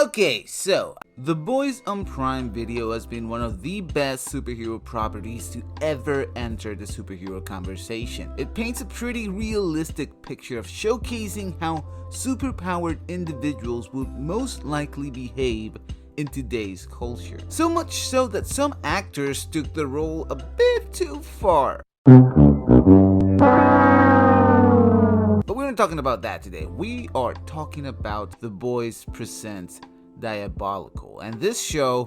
Okay, so The Boys on Prime Video has been one of the best superhero properties to ever enter the superhero conversation. It paints a pretty realistic picture of showcasing how superpowered individuals would most likely behave in today's culture. So much so that some actors took the role a bit too far. But we're not talking about that today. We are talking about The Boys Presents Diabolical. And this show,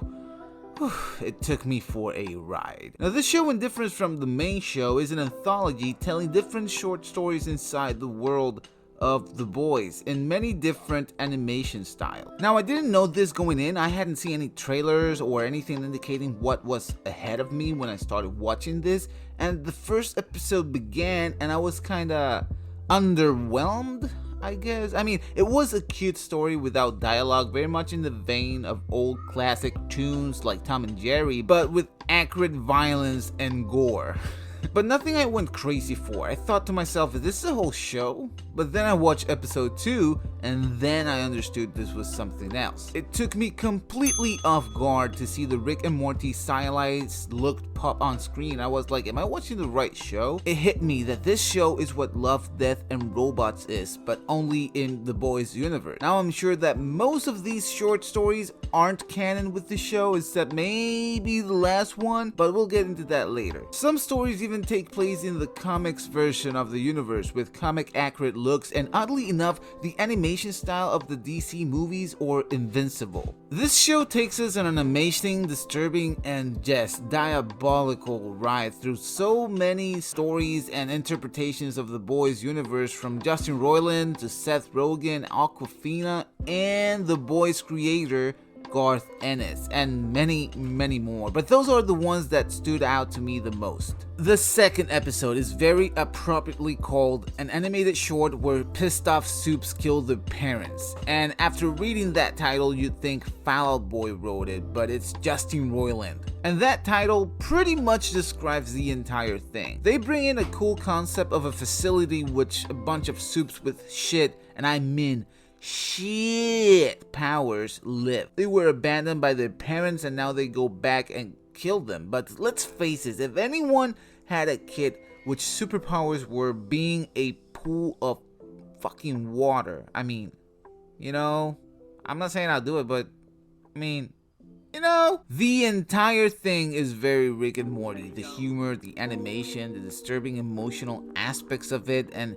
it took me for a ride. Now this show, in difference from the main show, is an anthology telling different short stories inside the world of The Boys in many different animation styles. Now I didn't know this going in. I hadn't seen any trailers or anything indicating what was ahead of me when I started watching this, and the first episode began and I was kinda underwhelmed, I guess. I mean, it was a cute story without dialogue, very much in the vein of old classic tunes like Tom and Jerry, but with accurate violence and gore. But nothing I went crazy for. I thought to myself, is this a whole show? But then I watched episode 2 and then I understood this was something else. It took me completely off guard to see the Rick and Morty stylized look pop on screen. I was like, am I watching the right show? It hit me that this show is what Love, Death and Robots is, but only in the Boys universe. Now I'm sure that most of these short stories aren't canon with the show, except maybe the last one, but we'll get into that later. Some stories even take place in the comics version of the universe with comic accurate looks and, oddly enough, the animation style of the DC movies or Invincible. This show takes us on an amazing, disturbing and just diabolical ride through so many stories and interpretations of the Boys universe, from Justin Roiland to Seth Rogen, Awkwafina, and the Boys creator Garth Ennis, and many more, but those are the ones that stood out to me the most. The second episode is very appropriately called an animated short where pissed off Supes kill their parents, and after reading that title you'd think Fall Out Boy wrote it, but it's Justin Roiland. And that title pretty much describes the entire thing. They bring in a cool concept of a facility which a bunch of Supes with shit, and I mean shit powers live. They were abandoned by their parents and now they go back and kill them. But let's face it, if anyone had a kid which superpowers were being a pool of fucking water, I mean, you know, I'm not saying I'll do it, but I mean, you know, the entire thing is very Rick and Morty. The humor, the animation, the disturbing emotional aspects of it, and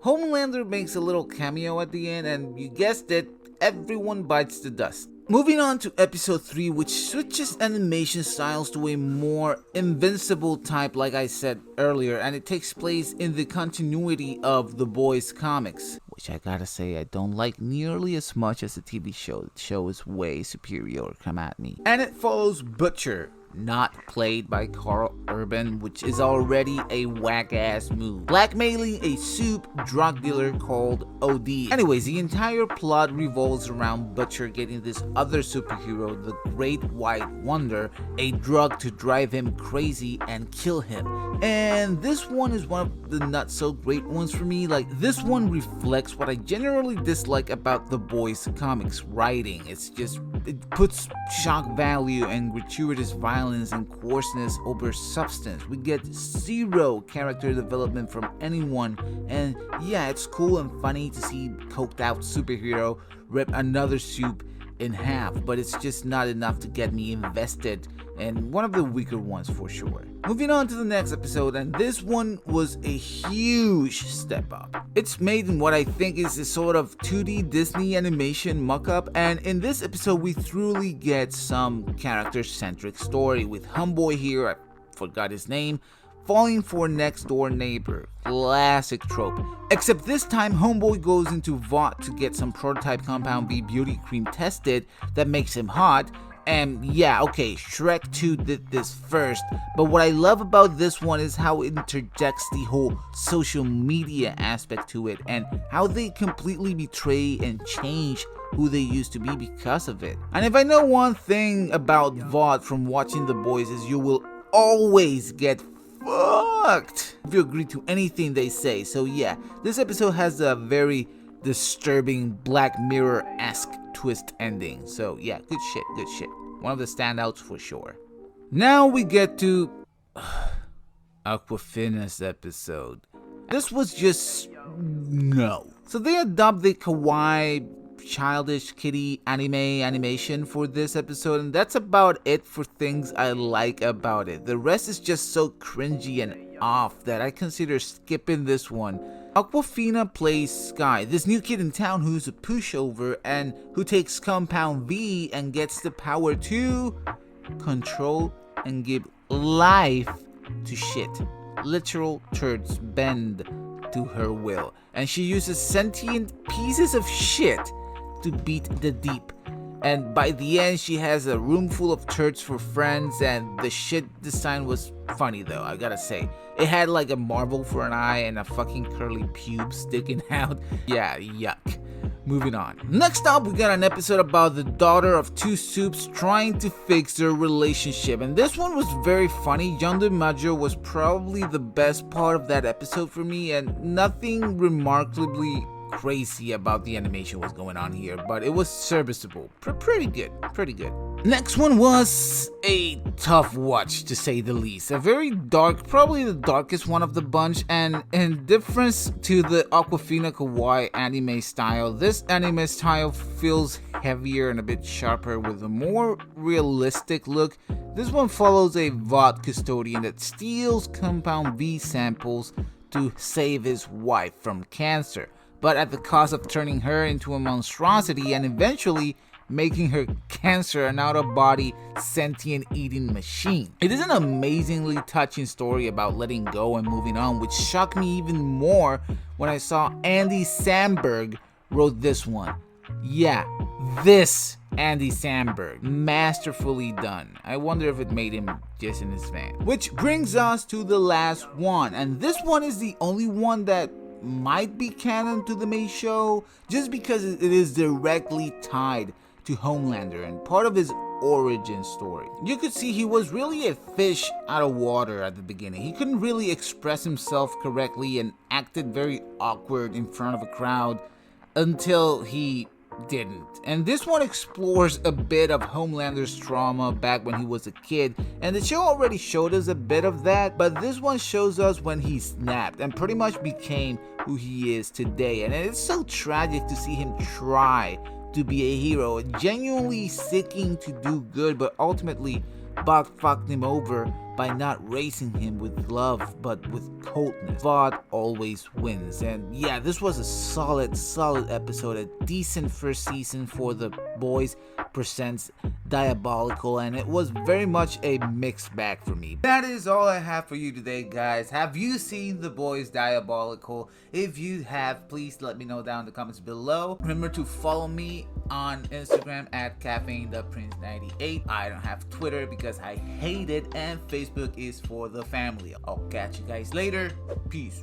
Homelander makes a little cameo at the end, and you guessed it, everyone bites the dust. Moving on to episode 3, which switches animation styles to a more Invincible type, like I said earlier, and it takes place in the continuity of the Boys comics, which I gotta say I don't like nearly as much as the TV show. The show is way superior, come at me. And it follows Butcher, not played by Carl Urban, which is already a whack-ass move, blackmailing a Supe drug dealer called OD. Anyways, the entire plot revolves around Butcher getting this other superhero, the Great White Wonder, a drug to drive him crazy and kill him. And this one is one of the not so great ones for me. Like, this one reflects what I generally dislike about the Boys comics writing. It's just, it puts shock value and gratuitous violence and coarseness over substance. We get zero character development from anyone, and yeah, it's cool and funny to see coked out superhero rip another Supe in half, but it's just not enough to get me invested, and one of the weaker ones for sure. Moving on to the next episode, and this one was a huge step up. It's made in what I think is a sort of 2D Disney animation muck-up, and in this episode we truly get some character-centric story with Homeboy here, I forgot his name, falling for next door neighbor. Classic trope. Except this time Homeboy goes into Vought to get some prototype Compound V beauty cream tested that makes him hot. And yeah, okay, Shrek 2 did this first, but what I love about this one is how it interjects the whole social media aspect to it, and how they completely betray and change who they used to be because of it. And if I know one thing about Vought from watching The Boys, is you will always get fucked if you agree to anything they say. So yeah, this episode has a very disturbing Black Mirror-esque twist ending. So yeah, good shit. One of the standouts for sure. Now we get to Awkwafina's episode. This was just no. So they adopt the kawaii, childish kitty animation for this episode, and that's about it for things I like about it. The rest is just so cringy and off that I consider skipping this one. Awkwafina plays Sky, this new kid in town who's a pushover and who takes Compound V and gets the power to control and give life to shit. Literal turds bend to her will, and she uses sentient pieces of shit to beat the deep. And by the end, she has a room full of turds for friends, and the shit design was funny though, I gotta say. It had like a marble for an eye and a fucking curly pube sticking out. Yeah, yuck. Moving on. Next up, we got an episode about the daughter of two Supes trying to fix their relationship. And this one was very funny. John DiMaggio was probably the best part of that episode for me, and nothing remarkably crazy about the animation was going on here, but it was serviceable. Pretty good. Next one was a tough watch, to say the least. A very dark, probably the darkest one of the bunch, and in difference to the Awkwafina kawaii anime style, this anime style feels heavier and a bit sharper with a more realistic look. This one follows a Vought custodian that steals Compound V samples to save his wife from cancer, but at the cost of turning her into a monstrosity and eventually making her cancer an out-of-body sentient eating machine. It is an amazingly touching story about letting go and moving on, which shocked me even more when I saw Andy Samberg wrote this one. Yeah, this Andy Samberg. Masterfully done. I wonder if it made him just in his van. Which brings us to the last one, and this one is the only one that might be canon to the main show, just because it is directly tied to Homelander and part of his origin story. You could see he was really a fish out of water at the beginning. He couldn't really express himself correctly and acted very awkward in front of a crowd until he didn't. And this one explores a bit of Homelander's trauma back when he was a kid, and the show already showed us a bit of that, but this one shows us when he snapped and pretty much became who he is today. And it's so tragic to see him try to be a hero, genuinely seeking to do good, but ultimately Buck fucked him over by not raising him with love but with coldness. Vought always wins. And yeah, this was a solid episode, a decent first season for The Boys presents Diabolical, and it was very much a mixed bag for me. That is all I have for you today, guys. Have you seen The Boys Diabolical? If you have, please let me know down in the comments below. Remember to follow me on Instagram at CaffeineThePrince98. I don't have Twitter because I hate it, and Facebook is for the family. I'll catch you guys later. Peace.